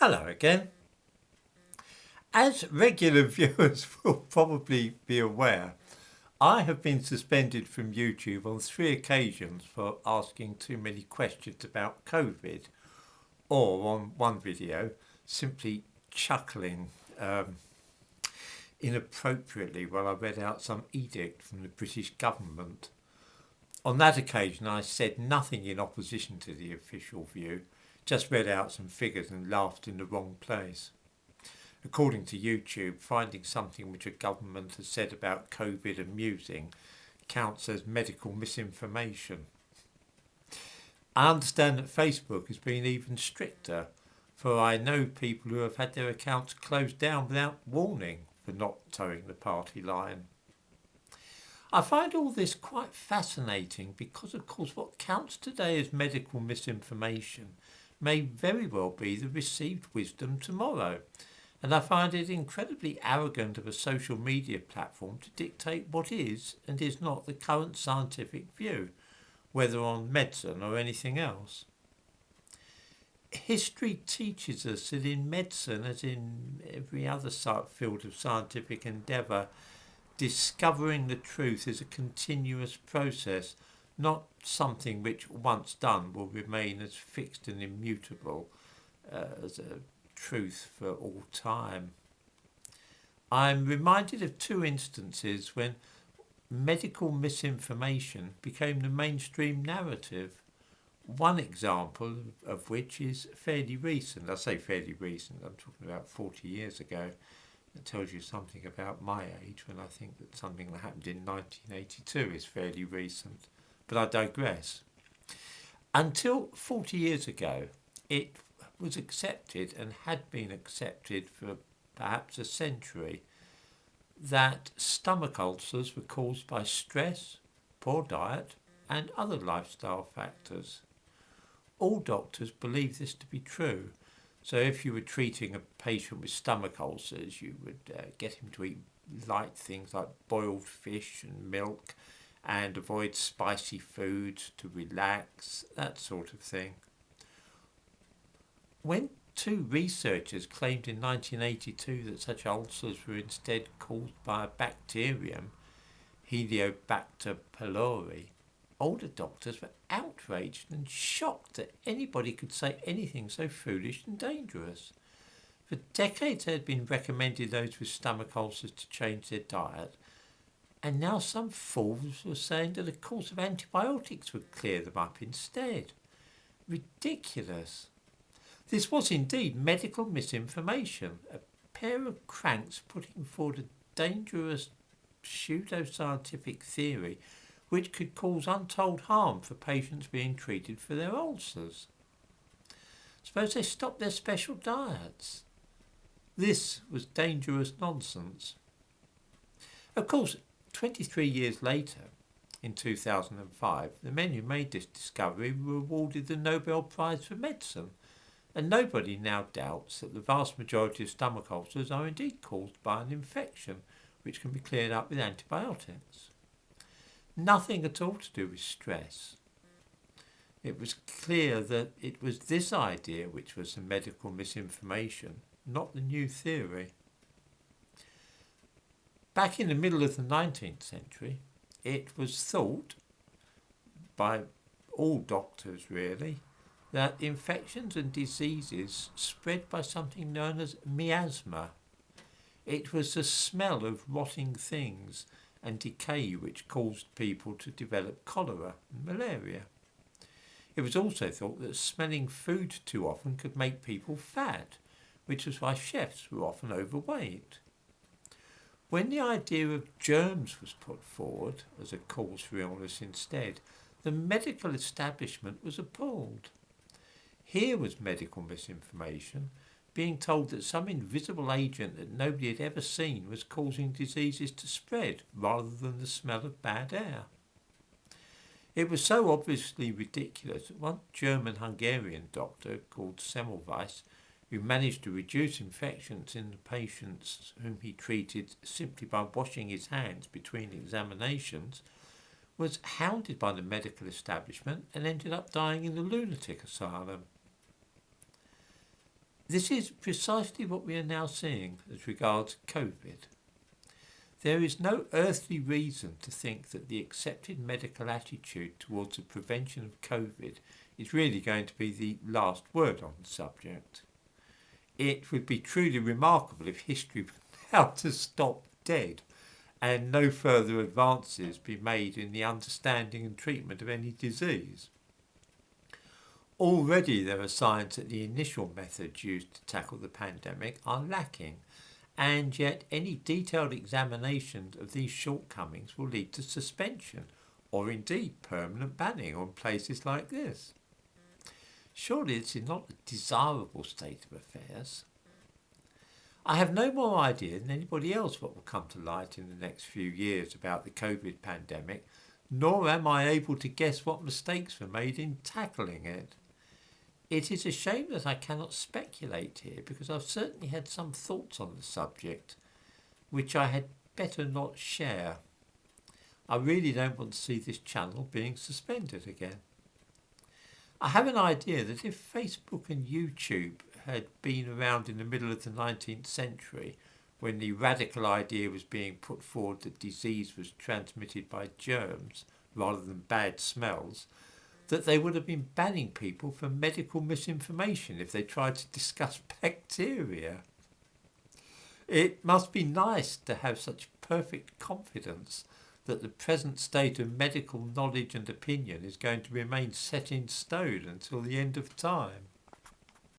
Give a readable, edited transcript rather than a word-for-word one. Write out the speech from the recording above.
Hello again. As regular viewers will probably be aware, I have been suspended from YouTube on 3 occasions for asking too many questions about COVID, or on one video, simply chuckling inappropriately while I read out some edict from the British government. On that occasion, I said nothing in opposition to the official view, just read out some figures and laughed in the wrong place. According to YouTube, finding something which a government has said about COVID amusing counts as medical misinformation. I understand that Facebook has been even stricter, for I know people who have had their accounts closed down without warning for not towing the party line. I find all this quite fascinating because, of course, what counts today as medical misinformation may very well be the received wisdom tomorrow. And I find it incredibly arrogant of a social media platform to dictate what is and is not the current scientific view, whether on medicine or anything else. History teaches us that in medicine, as in every other field of scientific endeavour, discovering the truth is a continuous process, not something which, once done, will remain as fixed and immutable as a truth for all time. I'm reminded of two instances when medical misinformation became the mainstream narrative. One example of which is fairly recent. I say fairly recent, I'm talking about 40 years ago. It tells you something about my age when I think that something that happened in 1982 is fairly recent. But I digress. Until 40 years ago, it was accepted and had been accepted for perhaps a century that stomach ulcers were caused by stress, poor diet and other lifestyle factors. All doctors believed this to be true, so if you were treating a patient with stomach ulcers, you would get him to eat light things like boiled fish and milk and avoid spicy foods to relax, that sort of thing. When two researchers claimed in 1982 that such ulcers were instead caused by a bacterium, Heliobacter pylori, older doctors were outraged and shocked that anybody could say anything so foolish and dangerous. For decades they had been recommending those with stomach ulcers to change their diet, and now some fools were saying that a course of antibiotics would clear them up instead. Ridiculous. This was indeed medical misinformation, a pair of cranks putting forward a dangerous pseudoscientific theory which could cause untold harm for patients being treated for their ulcers. Suppose they stopped their special diets. This was dangerous nonsense. Of course, 23 years later, in 2005, the men who made this discovery were awarded the Nobel Prize for Medicine, and nobody now doubts that the vast majority of stomach ulcers are indeed caused by an infection which can be cleared up with antibiotics. Nothing at all to do with stress. It was clear that it was this idea which was the medical misinformation, not the new theory. Back in the middle of the 19th century, it was thought, by all doctors really, that infections and diseases spread by something known as miasma. It was the smell of rotting things and decay which caused people to develop cholera and malaria. It was also thought that smelling food too often could make people fat, which was why chefs were often overweight. When the idea of germs was put forward as a cause for illness instead, the medical establishment was appalled. Here was medical misinformation, being told that some invisible agent that nobody had ever seen was causing diseases to spread rather than the smell of bad air. It was so obviously ridiculous that one German-Hungarian doctor called Semmelweis, who managed to reduce infections in the patients whom he treated simply by washing his hands between examinations, was hounded by the medical establishment and ended up dying in the lunatic asylum. This is precisely what we are now seeing as regards COVID. There is no earthly reason to think that the accepted medical attitude towards the prevention of COVID is really going to be the last word on the subject. It would be truly remarkable if history were now to stop dead and no further advances be made in the understanding and treatment of any disease. Already there are signs that the initial methods used to tackle the pandemic are lacking, and yet any detailed examination of these shortcomings will lead to suspension or indeed permanent banning on places like this. Surely this is not a desirable state of affairs. I have no more idea than anybody else what will come to light in the next few years about the COVID pandemic, nor am I able to guess what mistakes were made in tackling it. It is a shame that I cannot speculate here, because I've certainly had some thoughts on the subject, which I had better not share. I really don't want to see this channel being suspended again. I have an idea that if Facebook and YouTube had been around in the middle of the 19th century, when the radical idea was being put forward that disease was transmitted by germs rather than bad smells, that they would have been banning people for medical misinformation if they tried to discuss bacteria. It must be nice to have such perfect confidence that the present state of medical knowledge and opinion is going to remain set in stone until the end of time.